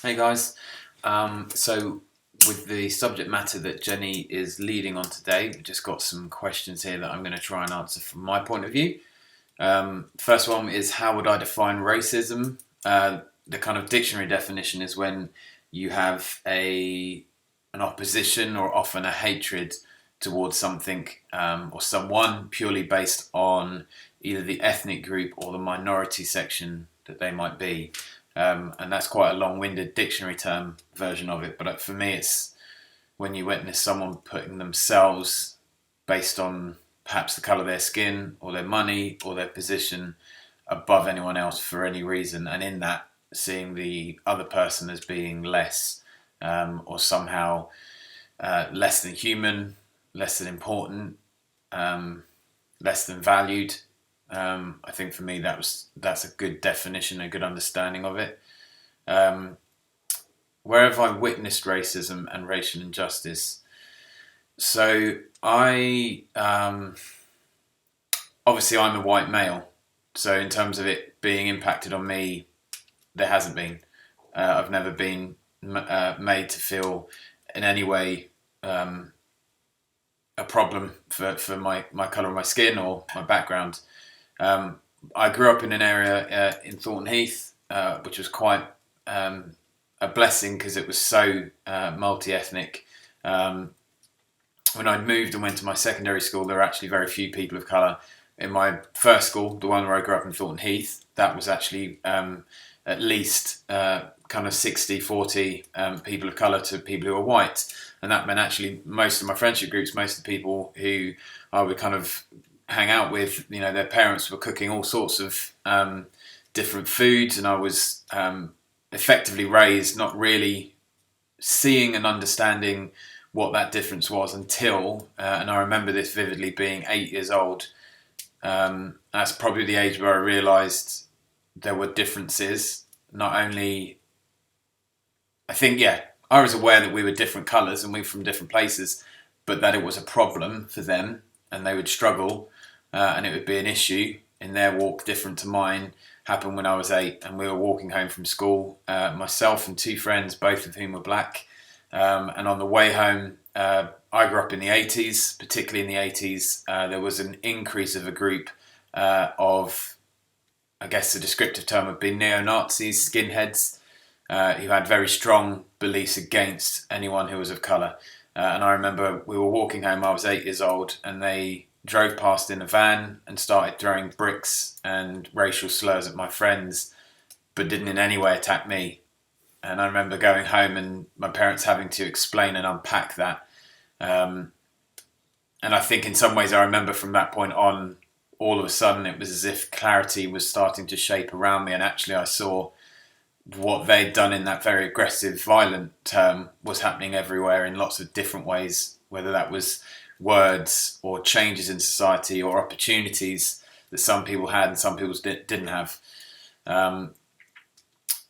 Hey guys. So with the subject matter that Jenny is leading on today, we've just got some questions here that I'm going to try and answer from my point of view. First one is, how would I define racism? The kind of dictionary definition is when you have an opposition or often a hatred towards something or someone purely based on either the ethnic group or the minority section that they might be. And that's quite a long-winded dictionary term version of it. But for me, it's when you witness someone putting themselves based on perhaps the colour of their skin or their money or their position above anyone else for any reason. And in that, seeing the other person as being less or somehow less than human, less than important, less than valued. I think for me that's a good definition, a good understanding of it. Where have I witnessed racism and racial injustice? So obviously I'm a white male. So in terms of it being impacted on me, there hasn't been. I've never been made to feel in any way a problem for my colour of my skin or my background. I grew up in an area in Thornton Heath, which was quite a blessing because it was so multi-ethnic. When I moved and went to my secondary school, there were actually very few people of colour. In my first school, the one where I grew up in Thornton Heath, that was actually at least kind of 60-40 people of colour to people who are white. And that meant actually most of my friendship groups, most of the people who I would kind of hang out with, their parents were cooking all sorts of different foods, and I was effectively raised not really seeing and understanding what that difference was until, and I remember this vividly, being 8 years old. That's probably the age where I realised there were differences. Not only, I think, I was aware that we were different colours and we were from different places, but that it was a problem for them and they would struggle and it would be an issue in their walk different to mine. Happened when I was 8 and we were walking home from school, myself and two friends, both of whom were black. And on the way home, I grew up in the 80s, particularly in the 80s, there was an increase of a group of, I guess the descriptive term would be neo-Nazis, skinheads, who had very strong beliefs against anyone who was of colour. And I remember we were walking home, I was 8 years old, and they drove past in a van and started throwing bricks and racial slurs at my friends, but didn't in any way attack me. And I remember going home and my parents having to explain and unpack that. And I think in some ways I remember from that point on, all of a sudden it was as if clarity was starting to shape around me, and actually I saw what they'd done in that very aggressive, violent term was happening everywhere in lots of different ways, whether that was words or changes in society or opportunities that some people had and some people didn't have.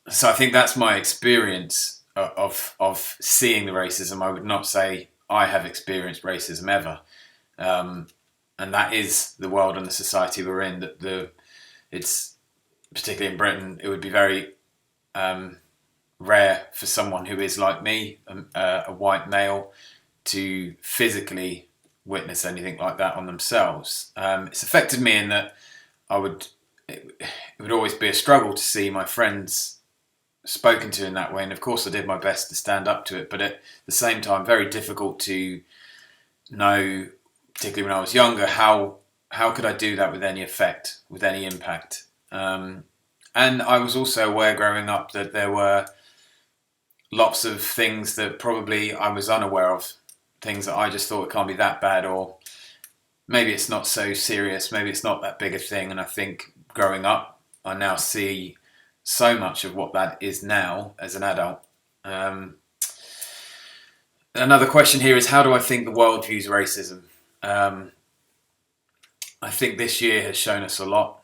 So I think that's my experience of seeing the racism. I would not say I have experienced racism ever. And that is the world and the society we're in. That it's particularly in Britain, it would be very rare for someone who is like me, a white male, to physically witness anything like that on themselves. It's affected me in that it would always be a struggle to see my friends spoken to in that way, and of course I did my best to stand up to it, but at the same time very difficult to know, particularly when I was younger, how could I do that with any effect, with any impact. And I was also aware growing up that there were lots of things that probably I was unaware of, things that I just thought it can't be that bad, or maybe it's not so serious, maybe it's not that big a thing. And I think growing up I now see so much of what that is now as an adult. Another question here is, how do I think the world views racism? I think this year has shown us a lot.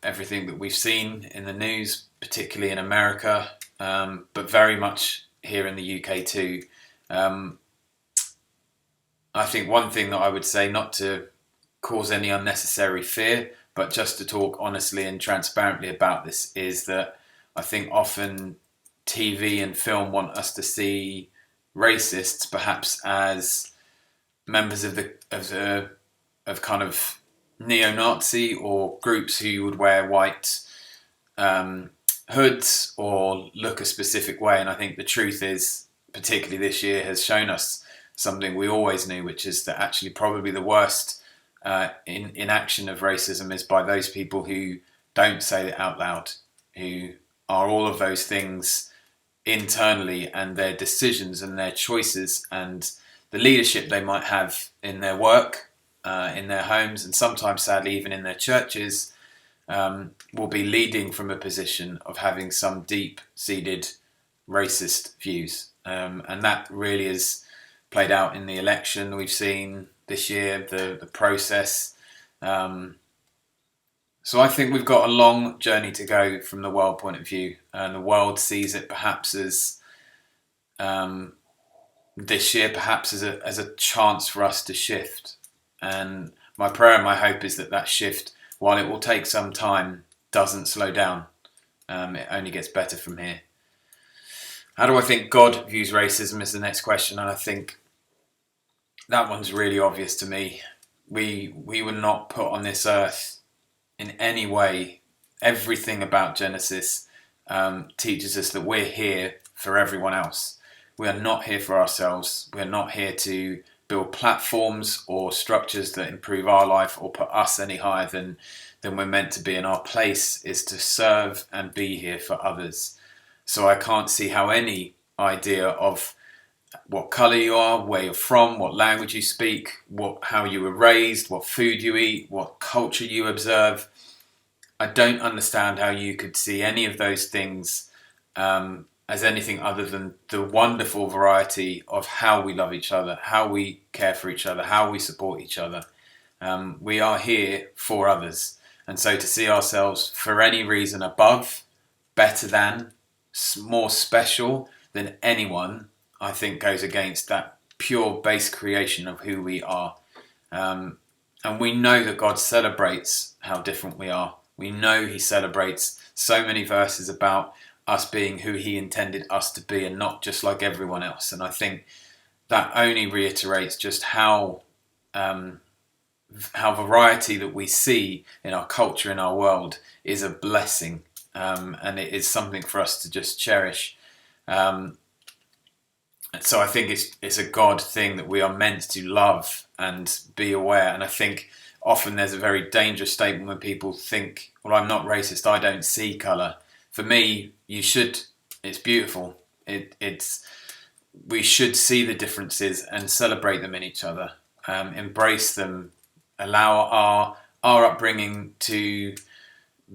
Everything that we've seen in the news, particularly in America, but very much here in the UK too. I think one thing that I would say, not to cause any unnecessary fear, but just to talk honestly and transparently about this, is that I think often TV and film want us to see racists perhaps as members of kind of neo-Nazi or groups who would wear white hoods or look a specific way. And I think the truth is, particularly this year, has shown us something we always knew, which is that actually probably the worst in action of racism is by those people who don't say it out loud, who are all of those things internally, and their decisions and their choices and the leadership they might have in their work, in their homes, and sometimes sadly even in their churches, will be leading from a position of having some deep-seated racist views. And that really is played out in the election we've seen this year, the process. So I think we've got a long journey to go from the world point of view, and the world sees it perhaps as this year, perhaps as a chance for us to shift. And my prayer and my hope is that that shift, while it will take some time, doesn't slow down. It only gets better from here. How do I think God views racism is the next question, and I think that one's really obvious to me. We were not put on this earth in any way. Everything about Genesis teaches us that we're here for everyone else. We are not here for ourselves. We are not here to build platforms or structures that improve our life or put us any higher than we're meant to be. And our place is to serve and be here for others. So I can't see how any idea of what colour you are, where you're from, what language you speak, how you were raised, what food you eat, what culture you observe, I don't understand how you could see any of those things as anything other than the wonderful variety of how we love each other, how we care for each other, how we support each other. We are here for others. And so to see ourselves for any reason above, better than, more special than anyone, I think goes against that pure base creation of who we are. And we know that God celebrates how different we are. We know he celebrates so many verses about us being who he intended us to be and not just like everyone else. And I think that only reiterates just how variety that we see in our culture, in our world, is a blessing. And it is something for us to just cherish. So I think it's a God thing that we are meant to love and be aware. And I think often there's a very dangerous statement when people think, well, I'm not racist, I don't see colour. For me, you should. It's beautiful. We should see the differences and celebrate them in each other, embrace them, allow our upbringing to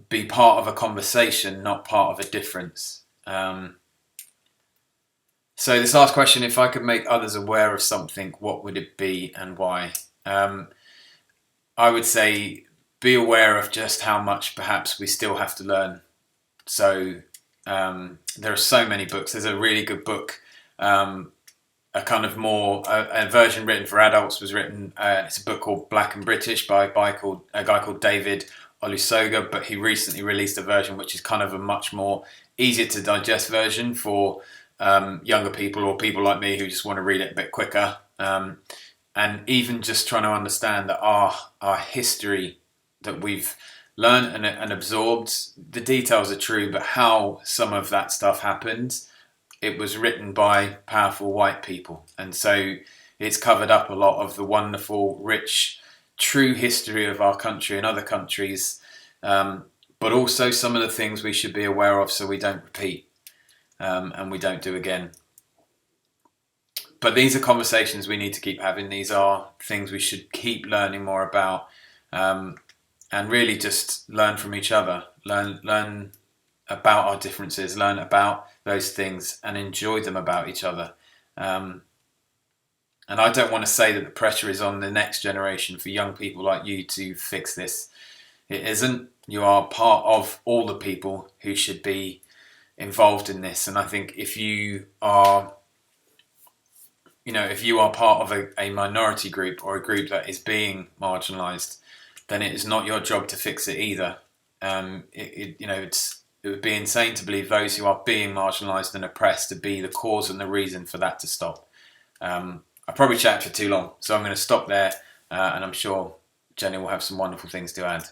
be part of a conversation, not part of a difference. So this last question, if I could make others aware of something, what would it be and why? I would say be aware of just how much perhaps we still have to learn. So there are so many books. There's a really good book, a kind of more a version written for adults was written. It's a book called Black and British by a guy called David Olusoga, but he recently released a version which is kind of a much more easier to digest version for younger people or people like me who just want to read it a bit quicker. And even just trying to understand that our history that we've learned and absorbed, the details are true, but how some of that stuff happened, it was written by powerful white people. And so it's covered up a lot of the wonderful, rich, true history of our country and other countries, but also some of the things we should be aware of so we don't repeat and we don't do again. But these are conversations we need to keep having. These are things we should keep learning more about, and really just learn from each other, learn about our differences, learn about those things and enjoy them about each other. And I don't want to say that the pressure is on the next generation for young people like you to fix this. It isn't. You are part of all the people who should be involved in this. And I think if you are part of a minority group or a group that is being marginalised, then it is not your job to fix it either. It it would be insane to believe those who are being marginalised and oppressed to be the cause and the reason for that to stop. I probably chatted for too long, so I'm going to stop there, and I'm sure Jenny will have some wonderful things to add.